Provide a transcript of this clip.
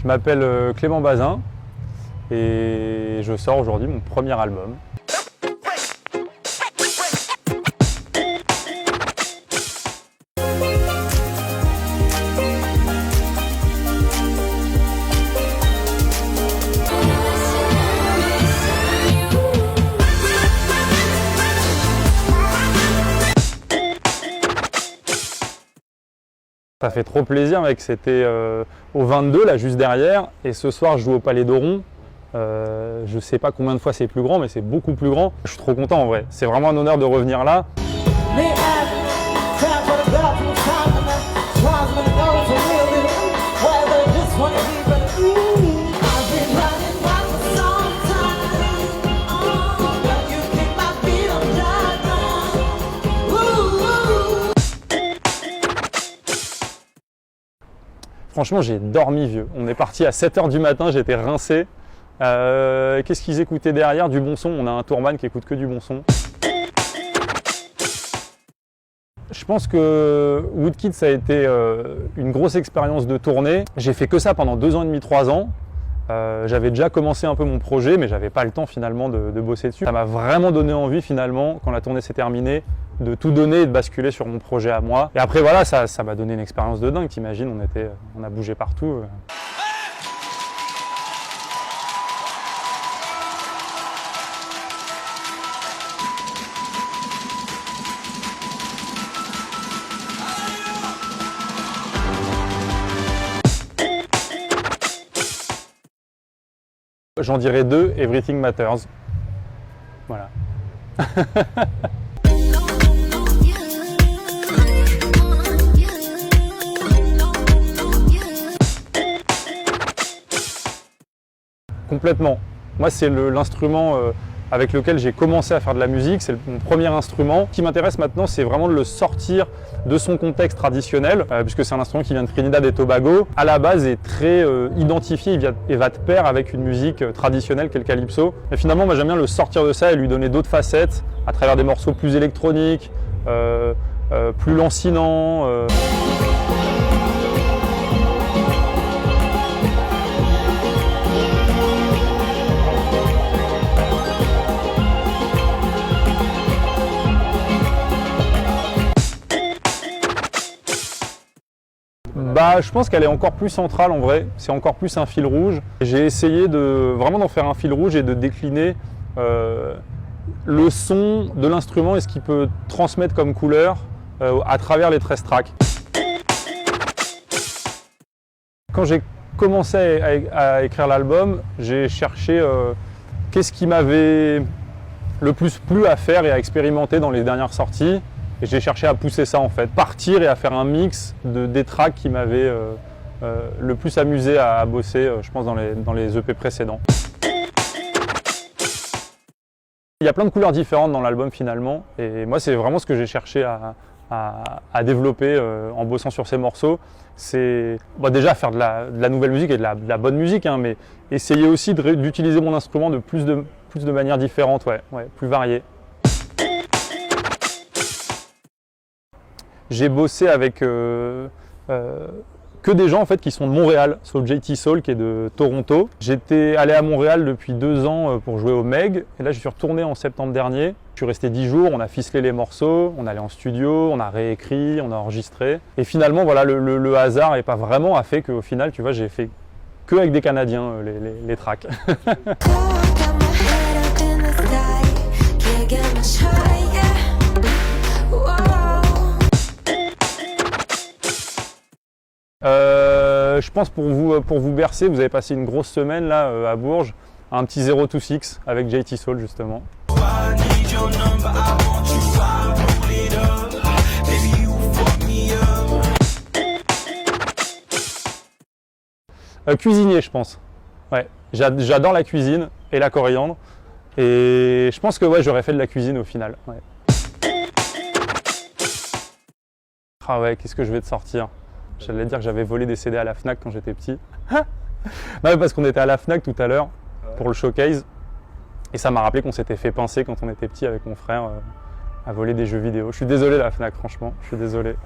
Je m'appelle Clément Bazin et je sors aujourd'hui mon premier album. Ça fait trop plaisir, mec. C'était au 22, là, juste derrière. Et ce soir, je joue au Palais d'Auron. Je sais pas combien de fois c'est plus grand, mais c'est beaucoup plus grand. Je suis trop content, en vrai. C'est vraiment un honneur de revenir là. Franchement, j'ai dormi, vieux. On est parti à 7 h du matin, j'étais rincé. Qu'est-ce qu'ils écoutaient derrière? Du bon son. On a un tourman qui écoute que du bon son. Je pense que Woodkid, ça a été une grosse expérience de tournée. J'ai fait que ça pendant 2 ans et demi, 3 ans. J'avais déjà commencé un peu mon projet, mais j'avais pas le temps finalement de bosser dessus. Ça m'a vraiment donné envie finalement, quand la tournée s'est terminée, de tout donner et de basculer sur mon projet à moi. Et après voilà, ça m'a donné une expérience de dingue, t'imagines, on a bougé partout. J'en dirais 2, Everything Matters. Voilà. Complètement. Moi, c'est l'instrument avec lequel j'ai commencé à faire de la musique. C'est mon premier instrument. Ce qui m'intéresse maintenant, c'est vraiment de le sortir de son contexte traditionnel, puisque c'est un instrument qui vient de Trinidad et Tobago. À la base, est très identifié et va de pair avec une musique traditionnelle qu'est le calypso. Et finalement, moi, j'aime bien le sortir de ça et lui donner d'autres facettes à travers des morceaux plus électroniques, plus lancinants. Bah, je pense qu'elle est encore plus centrale en vrai, c'est encore plus un fil rouge. J'ai essayé vraiment d'en faire un fil rouge et de décliner le son de l'instrument et ce qu'il peut transmettre comme couleur à travers les 13 tracks. Quand j'ai commencé à écrire l'album, j'ai cherché qu'est-ce qui m'avait le plus plu à faire et à expérimenter dans les dernières sorties. Et j'ai cherché à pousser ça en fait, partir et à faire un mix des tracks qui m'avaient le plus amusé à bosser, je pense, dans les EP précédents. Il y a plein de couleurs différentes dans l'album finalement, et moi c'est vraiment ce que j'ai cherché à développer en bossant sur ces morceaux. C'est déjà faire de la nouvelle musique et de la bonne musique, hein, mais essayer aussi d'utiliser mon instrument de plus de manières différentes, ouais, plus variées. J'ai bossé avec que des gens en fait qui sont de Montréal, sauf JT Soul qui est de Toronto. J'étais allé à Montréal depuis 2 ans pour jouer au Meg, et là je suis retourné en septembre dernier. Je suis resté 10 jours, on a ficelé les morceaux, on est allé en studio, on a réécrit, on a enregistré. Et finalement voilà, le hasard et pas vraiment a fait qu'au final, tu vois, j'ai fait que avec des Canadiens les tracks. Je pense pour vous bercer, vous avez passé une grosse semaine là à Bourges, un petit 026 avec JT Soul justement. Cuisinier, je pense. Ouais, j'adore la cuisine et la coriandre, et je pense que ouais, j'aurais fait de la cuisine au final. Ouais. Ah ouais, qu'est-ce que je vais te sortir? J'allais dire que j'avais volé des CD à la Fnac quand j'étais petit. Non, mais parce qu'on était à la Fnac tout à l'heure pour le showcase. Et ça m'a rappelé qu'on s'était fait pincer quand on était petit avec mon frère à voler des jeux vidéo. Je suis désolé la Fnac, franchement, je suis désolé.